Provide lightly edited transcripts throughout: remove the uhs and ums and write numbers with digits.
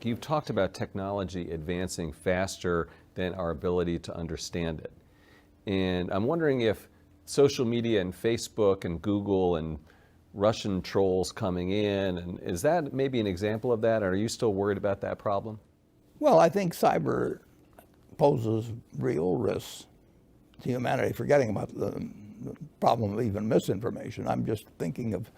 Musk, you've talked about technology advancing faster than our ability to understand it. And I'm wondering if social media and Facebook and Google and Russian trolls coming in, and is that maybe an example of that? Or are you still worried about that problem? Well, I think cyber poses real risks to humanity, forgetting about the problem of even misinformation. I'm just thinking of,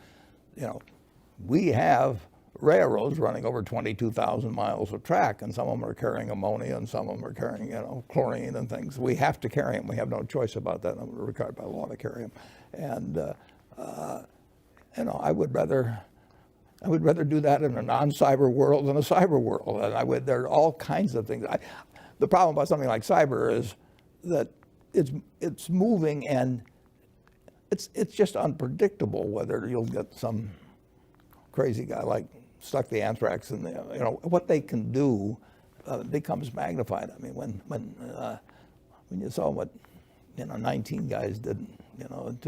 we have railroads running over 22,000 miles of track, and some of them are carrying ammonia, and some of them are carrying, chlorine and things. We have to carry them. We have no choice about that. We're required by law to carry them. And I would rather do that in a non-cyber world than a cyber world. And there are all kinds of things. The problem about something like cyber is that it's moving, and it's just unpredictable whether you'll get some crazy guy like stuck the anthrax in there. What they can do becomes magnified. I mean, when you saw what 19 guys did, on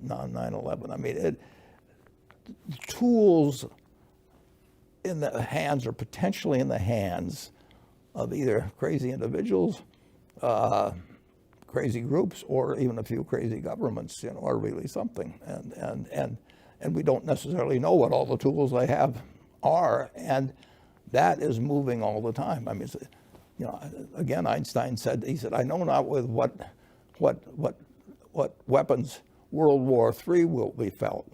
9/11. I mean, tools in the hands, or potentially in the hands, of either crazy individuals, crazy groups, or even a few crazy governments, are really something. And we don't necessarily know what all the tools they have are, and that is moving all the time. I mean, again, Einstein said, I know not with what weapons World War III will be fought,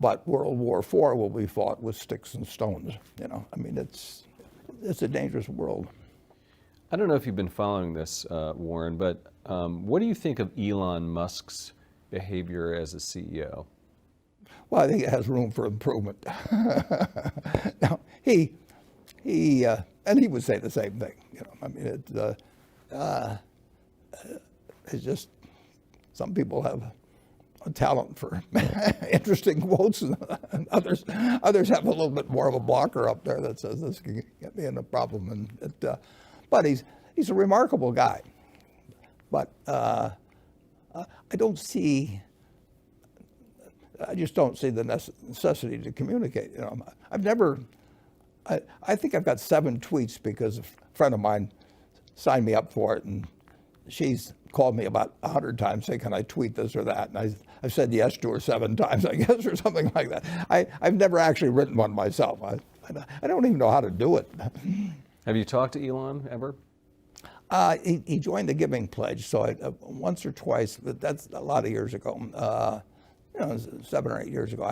but World War IV will be fought with sticks and stones. I mean, it's a dangerous world. I don't know if you've been following this, Warren, but what do you think of Elon Musk's behavior as a CEO? Well, I think it has room for improvement. Now, he would say the same thing. I mean, it's just, some people have a talent for interesting quotes, and others have a little bit more of a blocker up there that says this can get me in a problem. But he's a remarkable guy. But I just don't see the necessity to communicate. I think I've got 7 tweets because a friend of mine signed me up for it, and she's called me about 100 times saying, can I tweet this or that? And I've said yes to her 7 times, I guess, or something like that. I've never actually written one myself. I don't even know how to do it. Have you talked to Elon ever? He joined the Giving Pledge, so once or twice, but that's a lot of years ago. 7 or 8 years ago.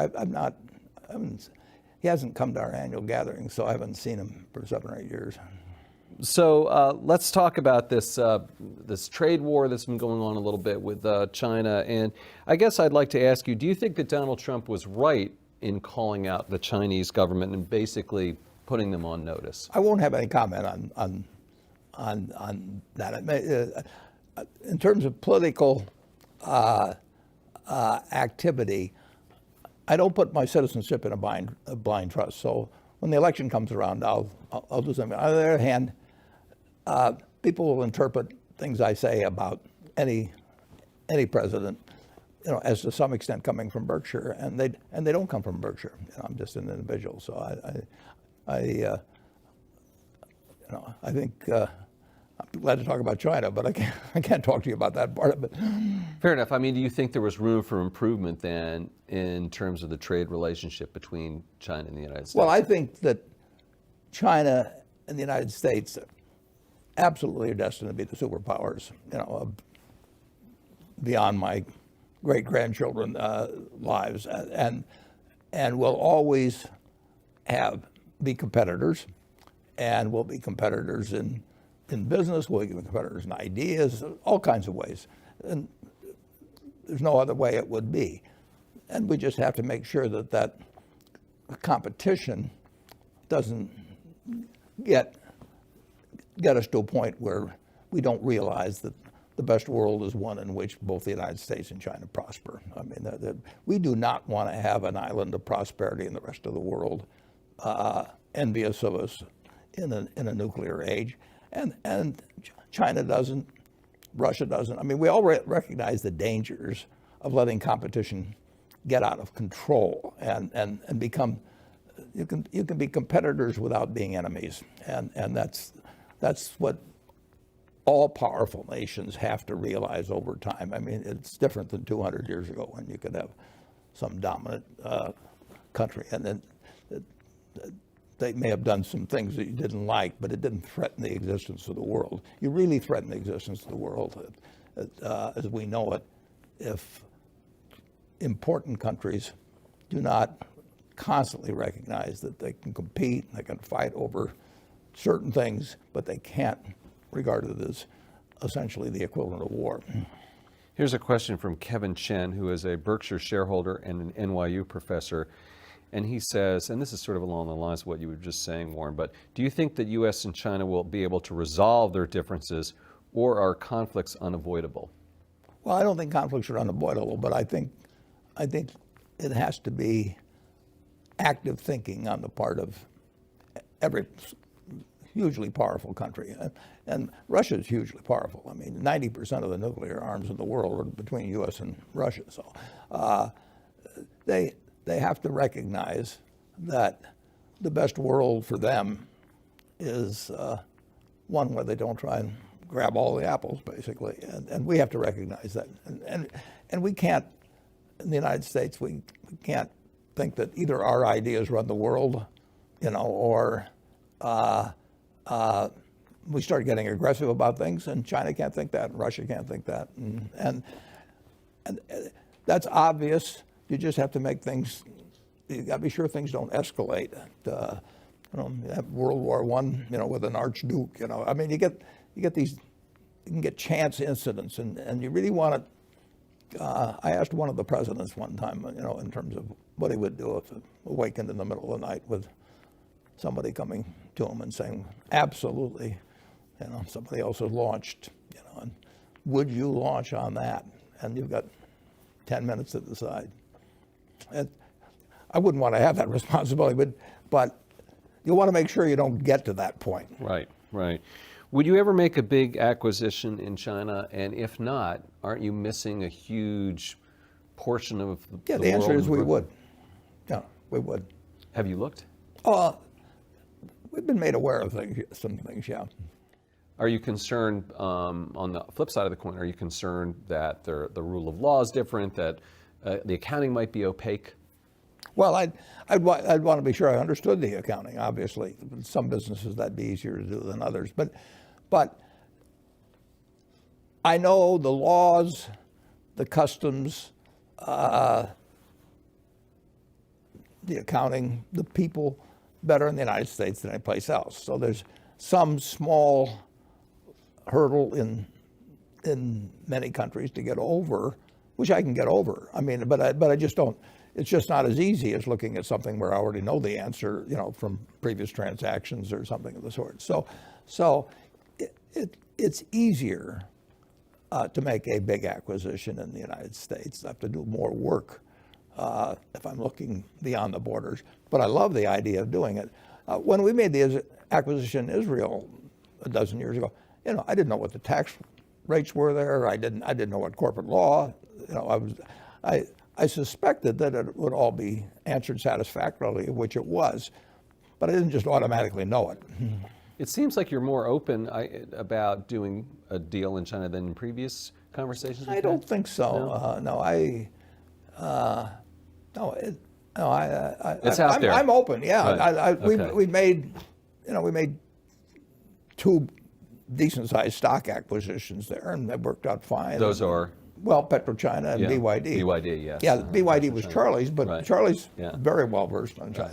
He hasn't come to our annual gathering, so I haven't seen him for 7 or 8 years. So let's talk about this trade war that's been going on a little bit with China. And I guess I'd like to ask you, do you think that Donald Trump was right in calling out the Chinese government and basically putting them on notice? I won't have any comment on that. In terms of political activity, I don't put my citizenship in a blind trust. So when the election comes around, I'll do something. On the other hand, people will interpret things I say about any president, as to some extent coming from Berkshire, and they don't come from Berkshire. I'm just an individual, so I think. I'm glad to talk about China, but I can't talk to you about that part of it. Fair enough. I mean, do you think there was room for improvement then in terms of the trade relationship between China and the United States? Well, I think that China and the United States absolutely are destined to be the superpowers, beyond my great-grandchildren lives, and will always be competitors, and will be competitors in business, we'll be competitors in ideas, all kinds of ways. And there's no other way it would be. And we just have to make sure that competition doesn't get us to a point where we don't realize that the best world is one in which both the United States and China prosper. I mean, we do not want to have an island of prosperity in the rest of the world, envious of us in a nuclear age. And China doesn't, Russia doesn't. I mean, we all recognize the dangers of letting competition get out of control and become, you can be competitors without being enemies, and that's what all powerful nations have to realize over time. I mean, it's different than 200 years ago when you could have some dominant country, and then they may have done some things that you didn't like, but it didn't threaten the existence of the world. You really threaten the existence of the world as we know it if important countries do not constantly recognize that they can compete, they can fight over certain things, but they can't regard it as essentially the equivalent of war. Here's a question from Kevin Chen, who is a Berkshire shareholder and an NYU professor. And he says, and this is sort of along the lines of what you were just saying, Warren, but do you think that U.S. and China will be able to resolve their differences, or are conflicts unavoidable? Well, I don't think conflicts are unavoidable, but I think it has to be active thinking on the part of every hugely powerful country. And Russia is hugely powerful. I mean, 90% of the nuclear arms in the world are between U.S. and Russia. So they have to recognize that the best world for them is one where they don't try and grab all the apples, basically. And we have to recognize that. And we can't, in the United States, we can't think that either our ideas run the world, or we start getting aggressive about things, and China can't think that, and Russia can't think that. And that's obvious. You just have to make things, you got to be sure things don't escalate. You have World War I, with an archduke, I mean, you get these, you can get chance incidents, and you really want to, I asked one of the presidents one time, in terms of what he would do if he awakened in the middle of the night with somebody coming to him and saying, absolutely, somebody else has launched, and would you launch on that? And you've got 10 minutes to decide. I wouldn't want to have that responsibility, but you want to make sure you don't get to that point. Right, right. Would you ever make a big acquisition in China? And if not, aren't you missing a huge portion of the world? Yeah, the answer is we would. Yeah, we would. Have you looked? We've been made aware of some things, yeah. Are you concerned, on the flip side of the coin, are you concerned that the rule of law is different, that the accounting might be opaque? Well, I'd want to be sure I understood the accounting, obviously. Some businesses that'd be easier to do than others. But I know the laws, the customs, the accounting, the people better in the United States than any place else. So there's some small hurdle in many countries to get over, which I can get over. I mean, but I just don't. It's just not as easy as looking at something where I already know the answer, from previous transactions or something of the sort. So it's easier to make a big acquisition in the United States. I have to do more work if I'm looking beyond the borders. But I love the idea of doing it. When we made the acquisition in Israel a dozen years ago, I didn't know what the tax rates were there. I didn't know what corporate law. I suspected that it would all be answered satisfactorily, which it was, but I didn't just automatically know it. It seems like you're more open about doing a deal in China than in previous conversations. I don't think so. No, It's out there. I'm open. Yeah, Right. we made 2 decent-sized stock acquisitions there, and they worked out fine. Those are? Well, PetroChina and BYD. BYD, yes. Yeah, BYD was Charlie's, but Right. Charlie's Yeah. very well versed on China.